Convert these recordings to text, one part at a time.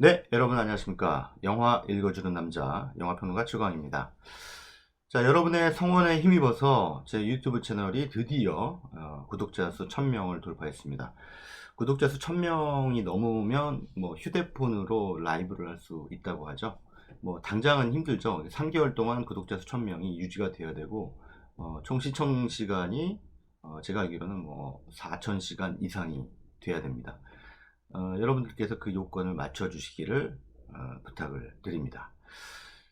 네, 여러분 안녕하십니까. 영화 읽어주는 남자, 영화평론가 최광입니다. 자, 여러분의 성원에 힘입어서 제 유튜브 채널이 드디어 구독자 수 1000명을 돌파했습니다. 구독자 수 1000명이 넘으면 휴대폰으로 라이브를 할 수 있다고 하죠. 당장은 힘들죠. 3개월 동안 구독자 수 1000명이 유지가 되어야 되고, 총 시청 시간이 제가 알기로는 4000시간 이상이 돼야 됩니다. 여러분들께서 그 요건을 맞춰주시기를 부탁을 드립니다.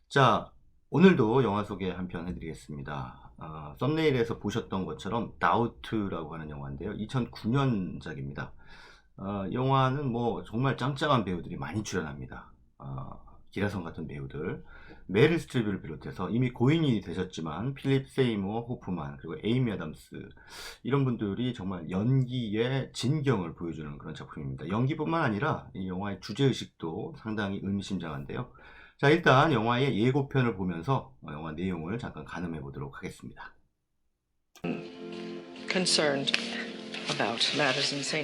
자, 오늘도 영화 소개 한 편 해드리겠습니다. 썸네일에서 보셨던 것처럼 다우트라고 하는 영화인데요. 2009년작입니다. 영화는 정말 짱짱한 배우들이 많이 출연합니다. 기라성 같은 배우들, 메릴 스트립을 비롯해서 이미 고인이 되셨지만 필립 세이머 호프만, 그리고 에이미 아담스, 이런 분들이 정말 연기의 진경을 보여주는 그런 작품입니다. 연기뿐만 아니라 이 영화의 주제의식도 상당히 의미심장한데요. 자, 일단 영화의 예고편을 보면서 영화 내용을 잠깐 가늠해 보도록 하겠습니다.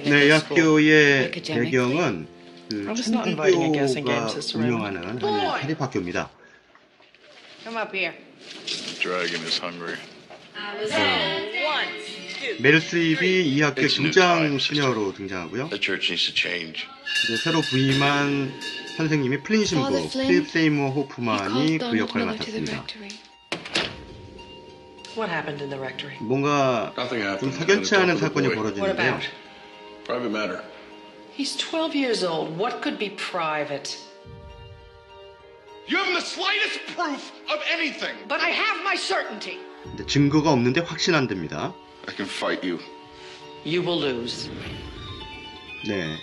네, 이 학교의 배경은 천주교가 운영하는 한 사립학교입니다. 메릴 스트립이 이 학교 교장 수녀로 등장하고요. 이제 새로 부임한 선생님이 플린 신부 필립 세이머 호프만이 그 역할을 맡았습니다. 뭔가 좀 석연치 않은 사건이 벌어지는데요. He's 12 years old. What could be private? You haven't the slightest proof of anything. But I have my certainty. 근데 증거가 없는데 확신한답니다. I can fight you. You will lose. 네,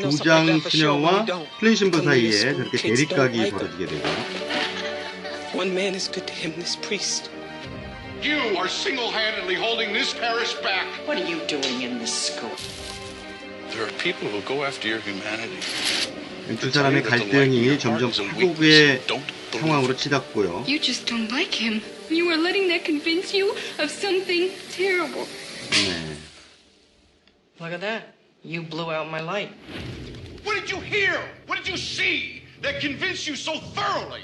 교장 수녀와 플린 신부 사이에 저렇게 대립각이 벌어지게 되고. One man is good to him, this priest. You are single-handedly holding this parish back. What are you doing in this school? There are people who go after your humanity. 두 사람의 갈등이 점점 파국의 상황으로 치닫고요. You just don't like him. You are letting that convince you of something terrible. 네. Look at that. You blew out my light. What did you hear? What did you see that convinced you so thoroughly?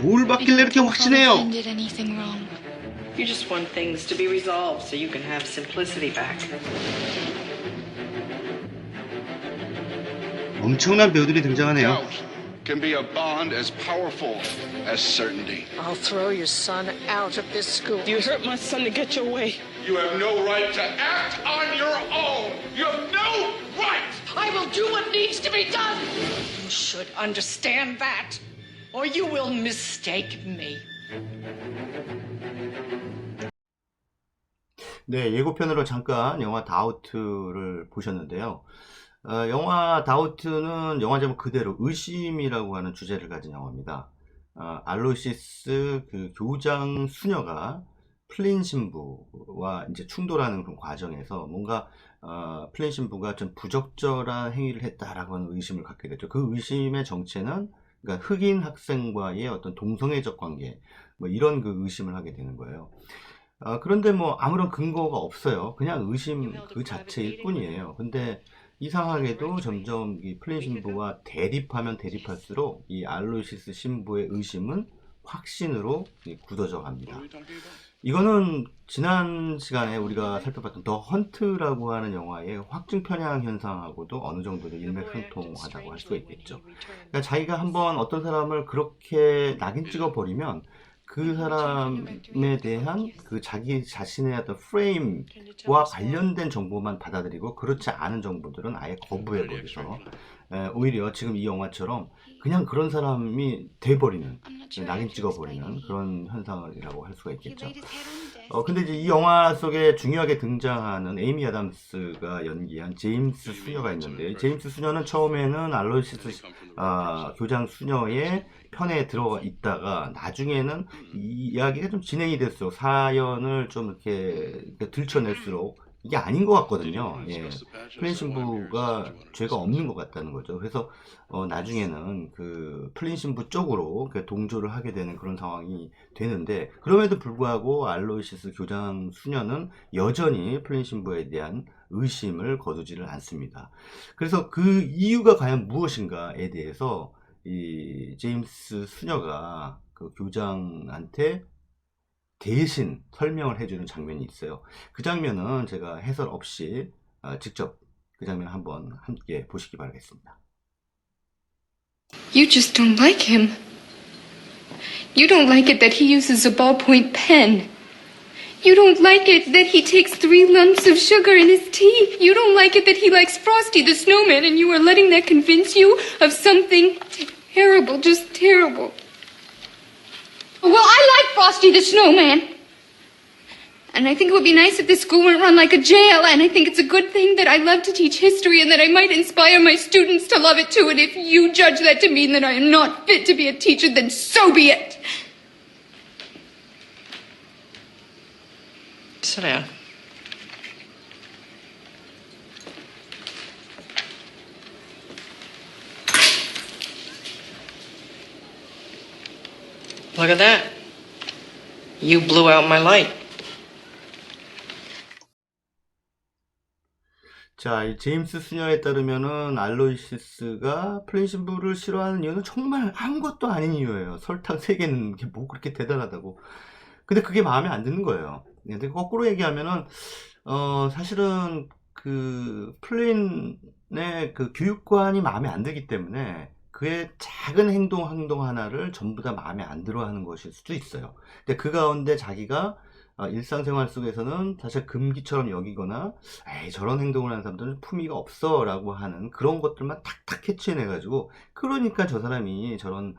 뭘 받길래 이렇게 확신해요? Did anything wrong? You just want things to be resolved so you can have simplicity back. 엄청난 배우들이 등장하네요. Doubt can be a bond as powerful as certainty. I'll throw your son out of this school. You hurt my son to get your way. You have no right to act on your own. You have no right. I will do what needs to be done. You should understand that, or you will mistake me. 네, 예고편으로 잠깐 영화 다우트를 보셨는데요. 영화 다우트는 영화 제목 그대로 의심이라고 하는 주제를 가진 영화입니다. 알로시스 그 교장 수녀가 플린 신부와 이제 충돌하는 그런 과정에서 뭔가 플린 신부가 좀 부적절한 행위를 했다라고 하는 의심을 갖게 되죠. 그 의심의 정체는 그러니까 흑인 학생과의 어떤 동성애적 관계, 이런 그 의심을 하게 되는 거예요. 그런데 아무런 근거가 없어요. 그냥 의심 그 자체일 뿐이에요. 근데 이상하게도 점점 이 플린 신부와 대립하면 대립할수록 이 알로시스 신부의 의심은 확신으로 굳어져 갑니다. 이거는 지난 시간에 우리가 살펴봤던 더 헌트라고 하는 영화의 확증 편향 현상하고도 어느 정도 일맥상통하다고 할 수가 있겠죠. 그러니까 자기가 한번 어떤 사람을 그렇게 낙인 찍어 버리면 그 사람에 대한 그 자기 자신의 어떤 프레임과 관련된 정보만 받아들이고 그렇지 않은 정보들은 아예 거부해버려서 오히려 지금 이 영화처럼 그냥 그런 사람이 돼버리는, 낙인 찍어버리는 그런 현상이라고 할 수가 있겠죠. 근데 이제 이 영화 속에 중요하게 등장하는 에이미 아담스가 연기한 제임스 수녀가 있는데, 제임스 수녀는 처음에는 알로시스 교장 수녀의 편에 들어가 있다가 나중에는 이 이야기가 좀 진행이 될수록 사연을 좀 이렇게 들춰낼수록 이게 아닌 것 같거든요. 예. 플린 신부가 죄가 없는 것 같다는 거죠. 그래서 나중에는 그 플린 신부 쪽으로 동조를 하게 되는 그런 상황이 되는데, 그럼에도 불구하고 알로이시스 교장 수녀는 여전히 플린 신부에 대한 의심을 거두지를 않습니다. 그래서 그 이유가 과연 무엇인가에 대해서 이 제임스 수녀가 그 교장한테 대신 설명을 해주는 장면이 있어요. 그 장면은 제가 해설 없이 직접 그 장면 한번 함께 보시기 바라겠습니다. You just don't like him. You don't like it that he uses a ballpoint pen. You don't like it that he takes 3 lumps of sugar in his tea. You don't like it that he likes Frosty the Snowman, and you are letting that convince you of something terrible, just terrible. Well, I like Frosty the Snowman. And I think it would be nice if this school weren't run like a jail, and I think it's a good thing that I love to teach history and that I might inspire my students to love it too, and if you judge that to mean that I am not fit to be a teacher, then so be it. Sit down. Look at that. You blew out my light. 자, 이 제임스 수녀에 따르면은 알로이시스가 플레인 신부를 싫어하는 이유는 정말 아무것도 아닌 이유예요. 설탕 3개는 게 뭐 그렇게 대단하다고. 근데 그게 마음에 안 드는 거예요. 근데 거꾸로 얘기하면은 사실은 그 플레인의 그 교육관이 마음에 안 들기 때문에 그의 작은 행동 하나를 전부 다 마음에 안 들어 하는 것일 수도 있어요. 근데 그 가운데 자기가 일상생활 속에서는 사실 금기처럼 여기거나 에이 저런 행동을 하는 사람들은 품위가 없어 라고 하는 그런 것들만 탁탁 캐치해내 가지고 그러니까 저 사람이 저런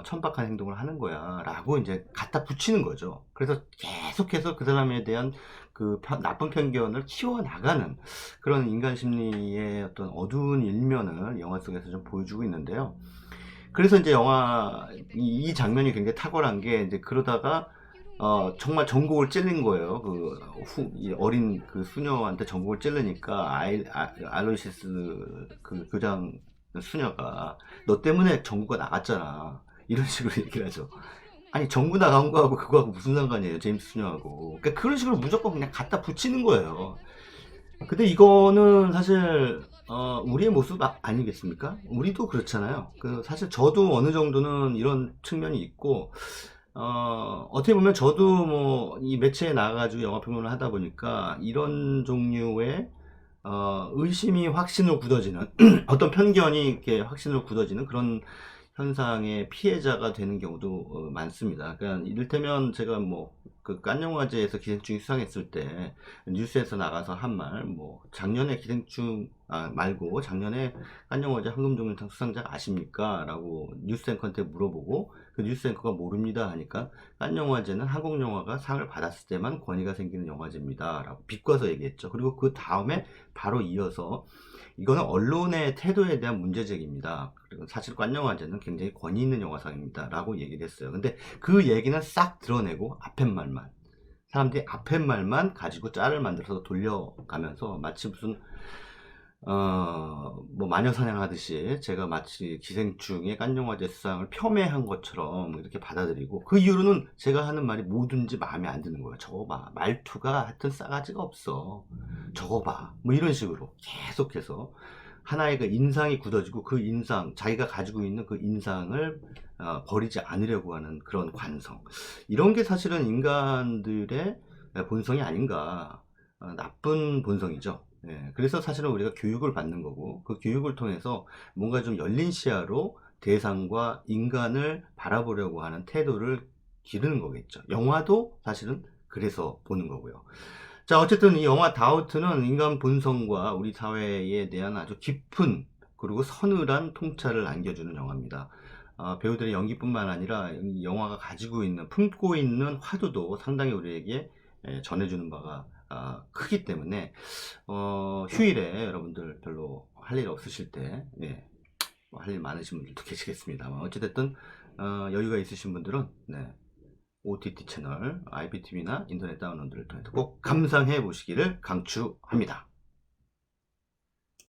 천박한 행동을 하는 거야 라고 이제 갖다 붙이는 거죠. 그래서 계속해서 그 사람에 대한 그 나쁜 편견을 키워나가는 그런 인간 심리의 어떤 어두운 일면을 영화 속에서 좀 보여주고 있는데요. 그래서 이제 영화 이 장면이 굉장히 탁월한 게 이제 그러다가 정말 전곡을 찔린 거예요. 이 어린 그 수녀한테 전곡을 찔르니까 알로이시스 그 교장 수녀가 너 때문에 전구가 나갔잖아. 이런 식으로 얘기를 하죠. 아니 전구 나간 거하고 그거하고 무슨 상관이에요, 제임스 수녀하고. 그러니까 그런 식으로 무조건 그냥 갖다 붙이는 거예요. 근데 이거는 사실 우리의 모습 아니겠습니까? 우리도 그렇잖아요. 사실 저도 어느 정도는 이런 측면이 있고 어떻게 보면 저도 뭐 이 매체에 나가가지고 영화 평론을 하다 보니까 이런 종류의 의심이 확신으로 굳어지는 어떤 편견이 이렇게 확신으로 굳어지는 그런 현상의 피해자가 되는 경우도 많습니다. 그러니까 이를테면 제가 뭐 그 깐영화제에서 기생충이 수상했을 때 뉴스에서 나가서 한 말, 뭐 작년에 기생충 말고 작년에 깐영화제 황금종려상 수상자가 아십니까? 라고 뉴스 앵커한테 물어보고 그 뉴스 앵커가 모릅니다 하니까 깐영화제는 한국 영화가 상을 받았을 때만 권위가 생기는 영화제입니다 라고 비꼬아서 얘기했죠. 그리고 그 다음에 바로 이어서 이거는 언론의 태도에 대한 문제제기입니다. 그리고 사실 깐영화제는 굉장히 권위 있는 영화상입니다 라고 얘기를 했어요. 근데 그 얘기는 싹 드러내고 앞에 말만, 사람들이 앞에 말만 가지고 짤을 만들어서 돌려가면서 마치 무슨 뭐 마녀 사냥하듯이 제가 마치 기생충의 깐영화제 수상을 폄훼한 것처럼 이렇게 받아들이고, 그 이유로는 제가 하는 말이 뭐든지 마음에 안 드는 거예요. 저거 봐, 말투가 하여튼 싸가지가 없어, 저거 봐, 뭐 이런 식으로 계속해서 하나의 그 인상이 굳어지고 그 인상, 자기가 가지고 있는 그 인상을 버리지 않으려고 하는 그런 관성, 이런 게 사실은 인간들의 본성이 아닌가. 나쁜 본성이죠. 예, 그래서 사실은 우리가 교육을 받는 거고, 그 교육을 통해서 뭔가 좀 열린 시야로 대상과 인간을 바라보려고 하는 태도를 기르는 거겠죠. 영화도 사실은 그래서 보는 거고요. 자, 어쨌든 이 영화 다우트는 인간 본성과 우리 사회에 대한 아주 깊은 그리고 서늘한 통찰을 안겨주는 영화입니다. 배우들의 연기뿐만 아니라 이 영화가 가지고 있는, 품고 있는 화두도 상당히 우리에게 전해주는 바가 크기 때문에 휴일에 여러분들 별로 할 일 없으실 때, 할 일 많으신 분들도 계시겠습니다만, 어찌됐든 여유가 있으신 분들은 OTT 채널, IPTV나 인터넷 다운로드를 통해서 꼭 감상해 보시기를 강추합니다.